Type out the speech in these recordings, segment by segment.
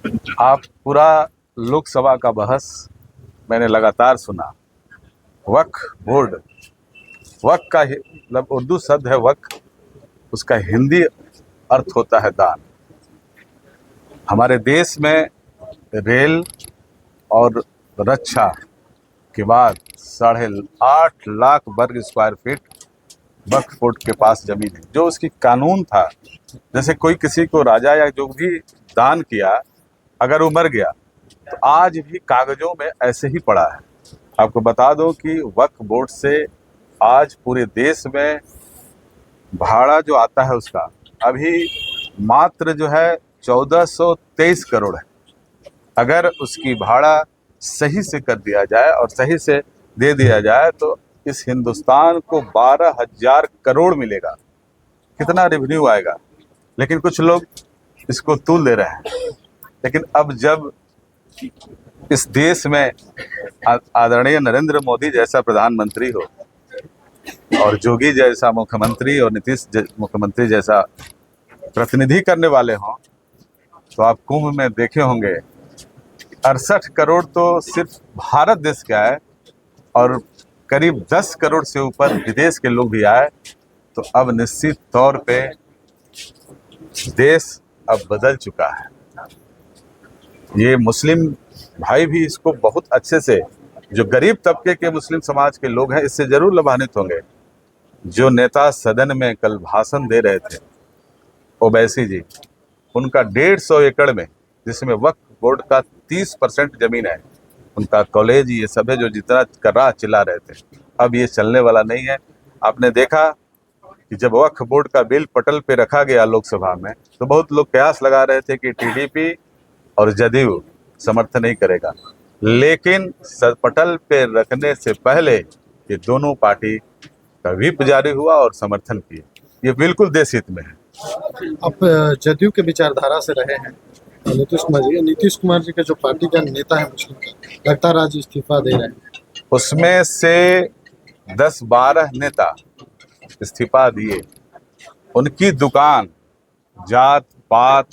आप पूरा लोकसभा का बहस मैंने लगातार सुना। वक्फ बोर्ड, वक्फ का मतलब उर्दू शब्द है वक्फ, उसका हिंदी अर्थ होता है दान। हमारे देश में रेल और रक्षा के बाद 8.5 लाख वर्ग स्क्वायर फीट वक्फ बोर्ड के पास जमीन है। जो उसकी कानून था, जैसे कोई किसी को राजा या जो भी दान किया, अगर वो मर गया तो आज भी कागजों में ऐसे ही पड़ा है। आपको बता दो कि वक्फ बोर्ड से आज पूरे देश में भाड़ा जो आता है उसका अभी मात्र जो है 1423 करोड़ है। अगर उसकी भाड़ा सही से कर दिया जाए और सही से दे दिया जाए तो इस हिंदुस्तान को 12,000 करोड़ मिलेगा। कितना रेवेन्यू आएगा। लेकिन कुछ लोग इसको तूल दे रहे हैं। लेकिन अब जब इस देश में आदरणीय नरेंद्र मोदी जैसा प्रधानमंत्री हो और जोगी जैसा मुख्यमंत्री और नीतीश मुख्यमंत्री जैसा प्रतिनिधि करने वाले हों, तो आप कुंभ में देखे होंगे 68 करोड़ तो सिर्फ भारत देश का है और करीब 10 करोड़ से ऊपर विदेश के लोग भी आए। तो अब निश्चित तौर पे देश अब बदल चुका है। ये मुस्लिम भाई भी इसको बहुत अच्छे से, जो गरीब तबके के मुस्लिम समाज के लोग हैं, इससे जरूर लाभान्वित होंगे। जो नेता सदन में कल भाषण दे रहे थे ओवैसी जी, उनका 150 एकड़ में, जिसमें वक्फ बोर्ड का 30% जमीन है, उनका कॉलेज ये सब है, जो जितना कर्रा चिल्ला रहे थे, अब ये चलने वाला नहीं है। आपने देखा कि जब वक्फ बोर्ड का बिल पटल पे रखा गया लोकसभा में, तो बहुत लोग कयास लगा रहे थे कि टीडीपी और जदयू समर्थन नहीं करेगा। लेकिन पटल पे रखने से पहले ये दोनों पार्टी का व्हिप जारी हुआ और समर्थन किए। ये बिल्कुल देश हित में है। आप जदयू के विचारधारा से रहे हैं। नीतीश कुमार जी के जो पार्टी का नेता है मुस्लिम का, लगता है आज इस्तीफा दे रहे हैं। उसमें से 10-12 नेता इस्तीफा दिए। उनकी दुकान जात पात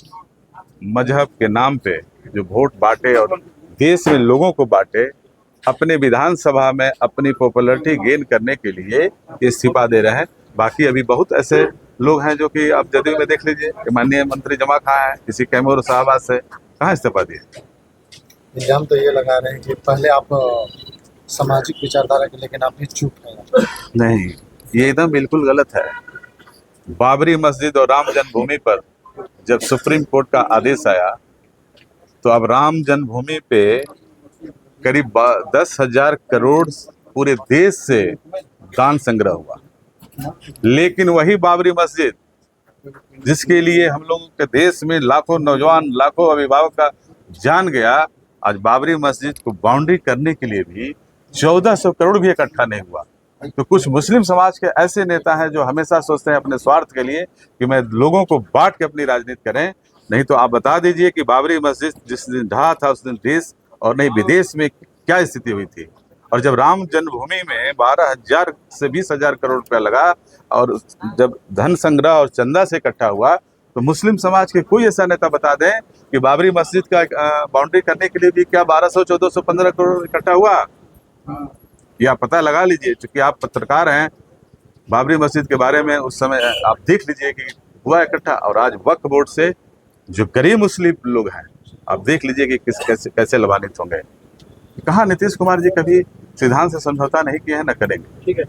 मजहब के नाम पे जो वोट बांटे और देश में लोगों को बांटे, अपने विधानसभा में अपनी पॉपुलैरिटी गेन करने के लिए इस्तीफा दे रहे हैं। बाकी अभी बहुत ऐसे लोग हैं जो कि आप जदयू में देख लीजिए कि माननीय मंत्री जमा खां है, किसी कैमूर साहबाज से कहाँ इस्तीफा दिए। इल्जाम तो ये लगा रहे हैं कि पहले आप सामाजिक विचारधारा के, लेकिन आप भी चुप हैं। नहीं, ये एकदम बिल्कुल गलत है। बाबरी मस्जिद और राम जन्मभूमि पर जब सुप्रीम कोर्ट का आदेश आया, तो अब राम जन्मभूमि पे करीब 10,000 करोड़ पूरे देश से दान संग्रह हुआ। लेकिन वही बाबरी मस्जिद, जिसके लिए हम लोगों के देश में लाखों नौजवान, लाखों अभिभावक का जान गया, आज बाबरी मस्जिद को बाउंड्री करने के लिए भी 1400 करोड़ भी इकट्ठा नहीं हुआ। तो कुछ मुस्लिम समाज के ऐसे नेता हैं जो हमेशा सोचते हैं अपने स्वार्थ के लिए कि मैं लोगों को बांट के अपनी राजनीति करें। नहीं तो आप बता दीजिए कि बाबरी मस्जिद जिस दिन ढहा था उस दिन देश और नहीं विदेश में क्या स्थिति हुई थी। और जब राम जन्मभूमि में 12,000 से 20,000 करोड़ रुपया लगा और जब धन संग्रह और चंदा से इकट्ठा हुआ, तो मुस्लिम समाज के कोई ऐसा नेता बता दें कि बाबरी मस्जिद का बाउंड्री करने के लिए भी क्या 1200, 1415 करोड़ इकट्ठा हुआ। या पता लगा लीजिए, क्योंकि आप पत्रकार हैं। बाबरी मस्जिद के बारे में उस समय आप देख लीजिए कि हुआ इकट्ठा। और आज वक्फ बोर्ड से जो गरीब मुस्लिम लोग हैं, आप देख लीजिए कि कैसे कैसे लाभान्वित होंगे। कहाँ नीतीश कुमार जी कभी सिद्धांत से समझौता नहीं किया है, न करेंगे। ठीक है।